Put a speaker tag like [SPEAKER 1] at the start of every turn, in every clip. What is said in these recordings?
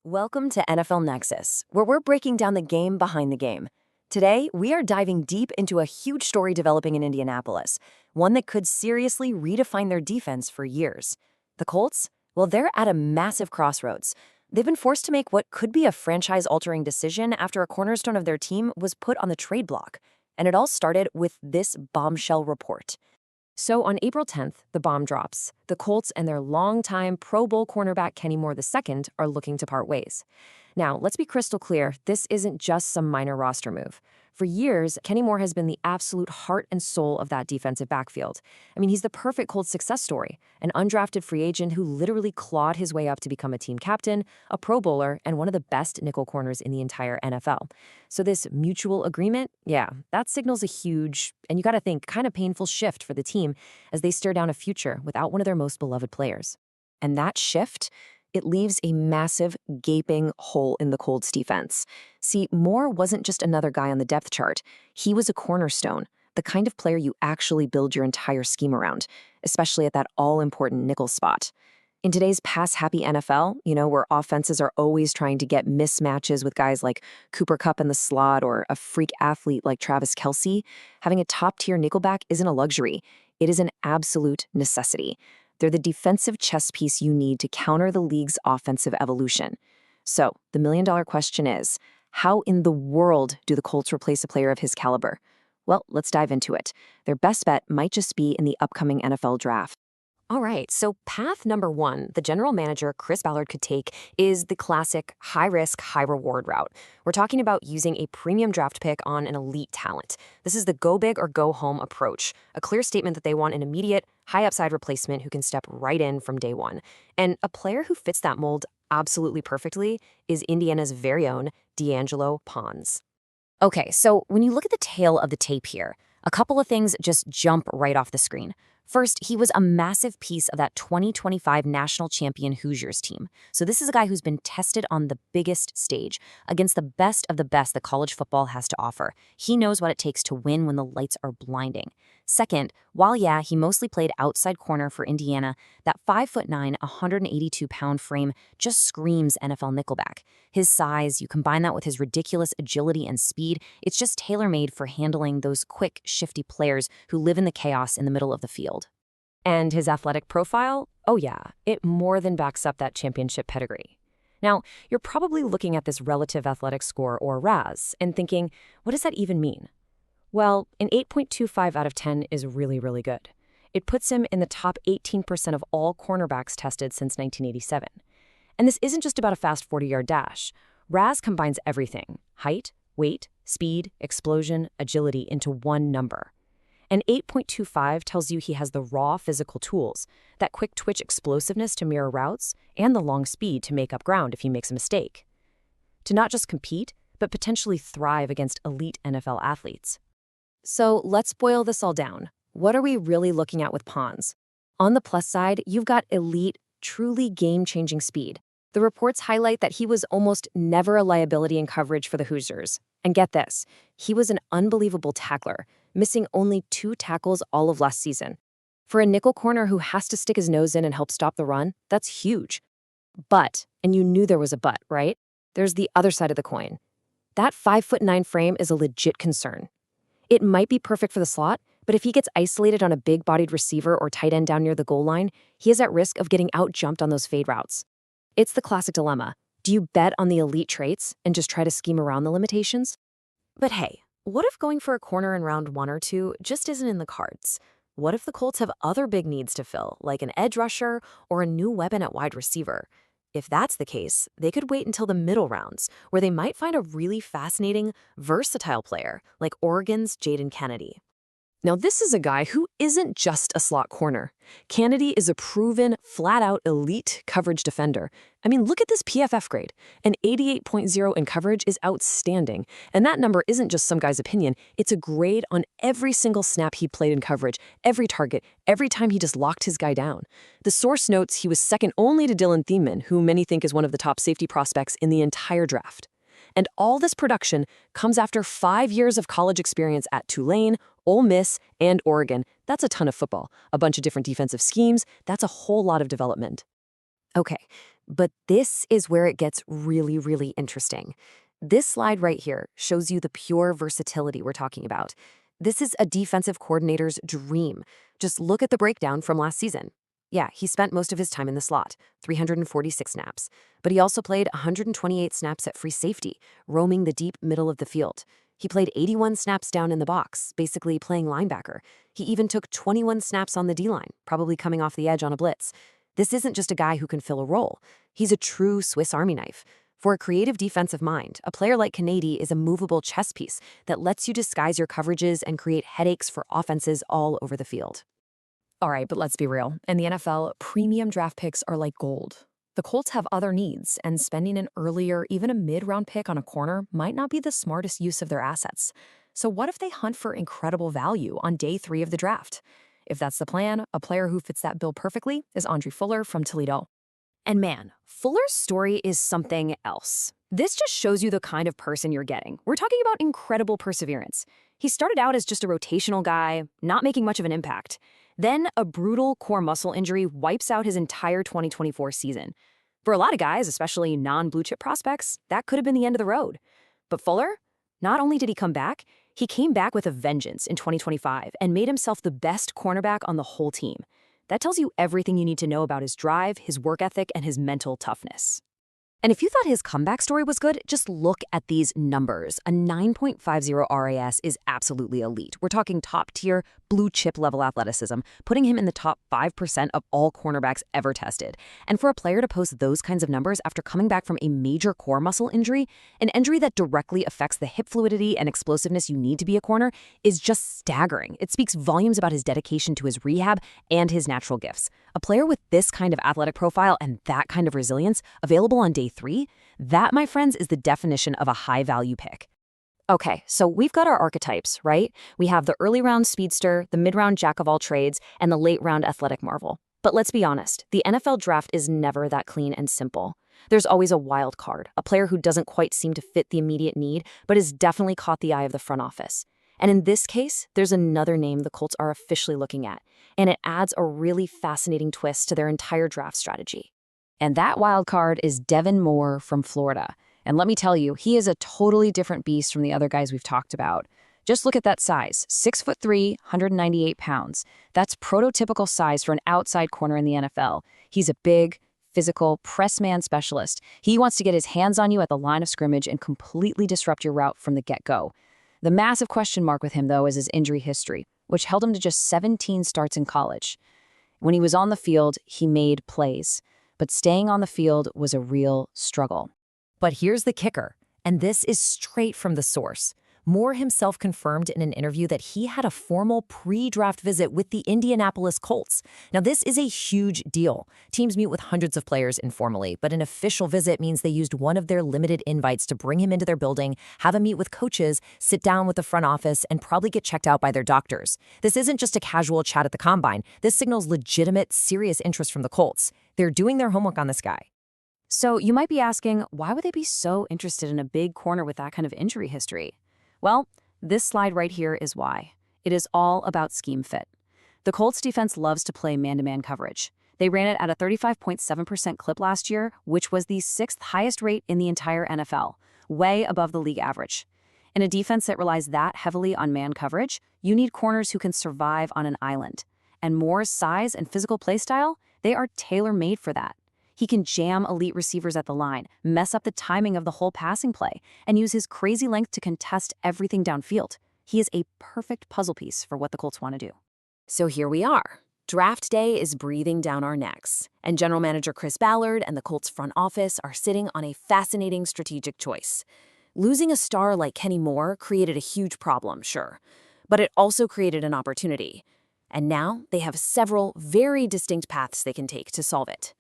[SPEAKER 1] Welcome to NFL Nexus, where we're breaking down the game behind the game. Today, we are diving deep into a huge story developing in Indianapolis, one that could seriously redefine their defense for years. The Colts? Well, they're at a massive crossroads. They've been forced to make what could be a franchise-altering decision after a cornerstone of their team was put on the trade block. And it all started with this bombshell report. So on April 10th, the bomb drops. The Colts and their longtime Pro Bowl cornerback Kenny Moore II are looking to part ways. Now, let's be crystal clear, this isn't just some minor roster move. For years, Kenny Moore has been the absolute heart and soul of that defensive backfield. I mean, he's the perfect Colts success story, an undrafted free agent who literally clawed his way up to become a team captain, a Pro Bowler, and one of the best nickel corners in the entire NFL. So this mutual agreement, yeah, that signals a huge, and you gotta think, kind of painful shift for the team as they stare down a future without one of their most beloved players. And that shift, it leaves a massive, gaping hole in the Colts defense. See, Moore wasn't just another guy on the depth chart. He was a cornerstone, the kind of player you actually build your entire scheme around, especially at that all-important nickel spot. In today's pass-happy NFL, where offenses are always trying to get mismatches with guys like Cooper Kupp in the slot or a freak athlete like Travis Kelce, having a top-tier nickelback isn't a luxury. It is an absolute necessity. They're the defensive chess piece you need to counter the league's offensive evolution. So, the million-dollar question is, how in the world do the Colts replace a player of his caliber? Well, let's dive into it. Their best bet might just be in the upcoming NFL draft. All right, so path number one, the general manager, Chris Ballard, could take is the classic high-risk, high-reward route. We're talking about using a premium draft pick on an elite talent. This is the go big or go home approach, a clear statement that they want an immediate, high-upside replacement who can step right in from day one. And a player who fits that mold absolutely perfectly is Indiana's very own D'Angelo Pons. Okay, so when you look at the tail of the tape here, a couple of things just jump right off the screen. First, he was a massive piece of that 2025 national champion Hoosiers team. So this is a guy who's been tested on the biggest stage against the best of the best that college football has to offer. He knows what it takes to win when the lights are blinding. Second, while he mostly played outside corner for Indiana, that 5'9", 182-pound frame just screams NFL nickelback. His size, you combine that with his ridiculous agility and speed, it's just tailor-made for handling those quick, shifty players who live in the chaos in the middle of the field. And his athletic profile? Oh yeah, it more than backs up that championship pedigree. Now, you're probably looking at this relative athletic score, or RAS, and thinking, what does that even mean? Well, an 8.25 out of 10 is really, really good. It puts him in the top 18% of all cornerbacks tested since 1987. And this isn't just about a fast 40-yard dash. RAS combines everything: height, weight, speed, explosion, agility into one number. And 8.25 tells you he has the raw physical tools, that quick twitch explosiveness to mirror routes, and the long speed to make up ground if he makes a mistake. To not just compete, but potentially thrive against elite NFL athletes. So let's boil this all down. What are we really looking at with Pons? On the plus side, you've got elite, truly game-changing speed. The reports highlight that he was almost never a liability in coverage for the Hoosiers. And get this, he was an unbelievable tackler, missing only 2 tackles all of last season. For a nickel corner who has to stick his nose in and help stop the run, that's huge. But, and you knew there was a but, right? There's the other side of the coin. That 5'9" frame is a legit concern. It might be perfect for the slot, but if he gets isolated on a big-bodied receiver or tight end down near the goal line, he is at risk of getting out-jumped on those fade routes. It's the classic dilemma. Do you bet on the elite traits and just try to scheme around the limitations? But hey, what if going for a corner in round 1 or 2 just isn't in the cards? What if the Colts have other big needs to fill, like an edge rusher or a new weapon at wide receiver? If that's the case, they could wait until the middle rounds, where they might find a really fascinating, versatile player like Oregon's Jaden Kennedy. Now, this is a guy who isn't just a slot corner. Kennedy is a proven, flat-out elite coverage defender. I mean, look at this PFF grade. An 88.0 in coverage is outstanding. And that number isn't just some guy's opinion. It's a grade on every single snap he played in coverage, every target, every time he just locked his guy down. The source notes he was second only to Dylan Thiemann, who many think is one of the top safety prospects in the entire draft. And all this production comes after 5 years of college experience at Tulane, Ole Miss, and Oregon. That's a ton of football, a bunch of different defensive schemes. That's a whole lot of development. Okay, but this is where it gets really, really interesting. This slide right here shows you the pure versatility we're talking about. This is a defensive coordinator's dream. Just look at the breakdown from last season. Yeah, he spent most of his time in the slot, 346 snaps. But he also played 128 snaps at free safety, roaming the deep middle of the field. He played 81 snaps down in the box, basically playing linebacker. He even took 21 snaps on the D-line, probably coming off the edge on a blitz. This isn't just a guy who can fill a role. He's a true Swiss Army knife. For a creative defensive mind, a player like Kennedy is a movable chess piece that lets you disguise your coverages and create headaches for offenses all over the field. All right, but let's be real. In the NFL, premium draft picks are like gold. The Colts have other needs, and spending an early or even a mid-round pick on a corner might not be the smartest use of their assets. So what if they hunt for incredible value on day 3 of the draft? If that's the plan, a player who fits that bill perfectly is Andre Fuller from Toledo. And man, Fuller's story is something else. This just shows you the kind of person you're getting. We're talking about incredible perseverance. He started out as just a rotational guy, not making much of an impact. Then a brutal core muscle injury wipes out his entire 2024 season. For a lot of guys, especially non-blue chip prospects, that could have been the end of the road. But Fuller, not only did he came back with a vengeance in 2025 and made himself the best cornerback on the whole team. That tells you everything you need to know about his drive, his work ethic, and his mental toughness. And if you thought his comeback story was good, just look at these numbers. A 9.50 RAS is absolutely elite. We're talking top-tier, blue-chip level athleticism, putting him in the top 5% of all cornerbacks ever tested. And for a player to post those kinds of numbers after coming back from a major core muscle injury, an injury that directly affects the hip fluidity and explosiveness you need to be a corner, is just staggering. It speaks volumes about his dedication to his rehab and his natural gifts. A player with this kind of athletic profile and that kind of resilience, available on day 3, that, my friends, is the definition of a high-value pick. Okay, so we've got our archetypes, right? We have the early-round speedster, the mid-round jack-of-all-trades, and the late-round athletic marvel. But let's be honest, the NFL draft is never that clean and simple. There's always a wild card, a player who doesn't quite seem to fit the immediate need, but has definitely caught the eye of the front office. And in this case, there's another name the Colts are officially looking at, and it adds a really fascinating twist to their entire draft strategy. And that wild card is Devin Moore from Florida. And let me tell you, he is a totally different beast from the other guys we've talked about. Just look at that size, 6'3", 198 pounds. That's prototypical size for an outside corner in the NFL. He's a big, physical, press man specialist. He wants to get his hands on you at the line of scrimmage and completely disrupt your route from the get-go. The massive question mark with him, though, is his injury history, which held him to just 17 starts in college. When he was on the field, he made plays, but staying on the field was a real struggle. But here's the kicker, and this is straight from the source. Moore himself confirmed in an interview that he had a formal pre-draft visit with the Indianapolis Colts. Now, this is a huge deal. Teams meet with hundreds of players informally, but an official visit means they used one of their limited invites to bring him into their building, have him meet with coaches, sit down with the front office, and probably get checked out by their doctors. This isn't just a casual chat at the combine. This signals legitimate, serious interest from the Colts. They're doing their homework on this guy. So you might be asking, why would they be so interested in a big corner with that kind of injury history? Well, this slide right here is why. It is all about scheme fit. The Colts defense loves to play man-to-man coverage. They ran it at a 35.7% clip last year, which was the 6th highest rate in the entire NFL, way above the league average. In a defense that relies that heavily on man coverage, you need corners who can survive on an island. And Moore's size and physical play style, they are tailor-made for that. He can jam elite receivers at the line, mess up the timing of the whole passing play, and use his crazy length to contest everything downfield. He is a perfect puzzle piece for what the Colts want to do. So here we are. Draft day is breathing down our necks, and General Manager Chris Ballard and the Colts front office are sitting on a fascinating strategic choice. Losing a star like Kenny Moore created a huge problem, sure, but it also created an opportunity. And now they have several very distinct paths they can take to solve it.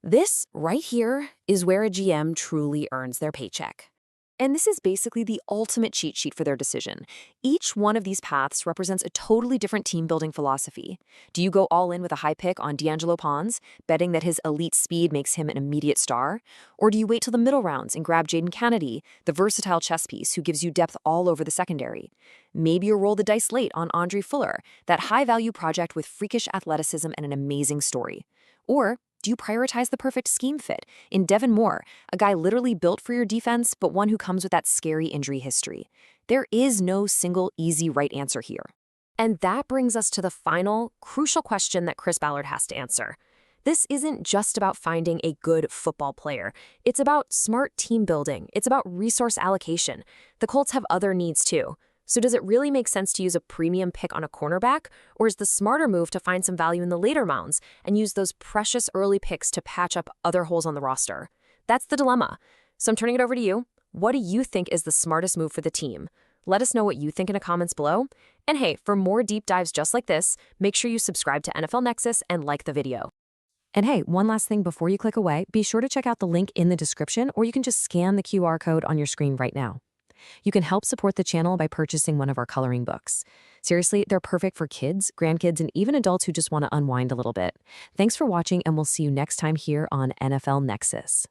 [SPEAKER 1] This, right here, is where a GM truly earns their paycheck. And this is basically the ultimate cheat sheet for their decision. Each one of these paths represents a totally different team-building philosophy. Do you go all in with a high pick on D'Angelo Pons, betting that his elite speed makes him an immediate star? Or do you wait till the middle rounds and grab Jaden Kennedy, the versatile chess piece who gives you depth all over the secondary? Maybe you roll the dice late on Andre Fuller, that high-value project with freakish athleticism and an amazing story. Or Do you prioritize the perfect scheme fit in Devin Moore, a guy literally built for your defense, but one who comes with that scary injury history? There is no single easy right answer here. And that brings us to the final, crucial question that Chris Ballard has to answer. This isn't just about finding a good football player. It's about smart team building. It's about resource allocation. The Colts have other needs too. So does it really make sense to use a premium pick on a cornerback? Or is the smarter move to find some value in the later rounds and use those precious early picks to patch up other holes on the roster? That's the dilemma. So I'm turning it over to you. What do you think is the smartest move for the team? Let us know what you think in the comments below. And hey, for more deep dives just like this, make sure you subscribe to NFL Nexus and like the video. And hey, one last thing before you click away, be sure to check out the link in the description, or you can just scan the QR code on your screen right now. You can help support the channel by purchasing one of our coloring books. Seriously, they're perfect for kids, grandkids, and even adults who just want to unwind a little bit. Thanks for watching, and we'll see you next time here on NFL Nexus.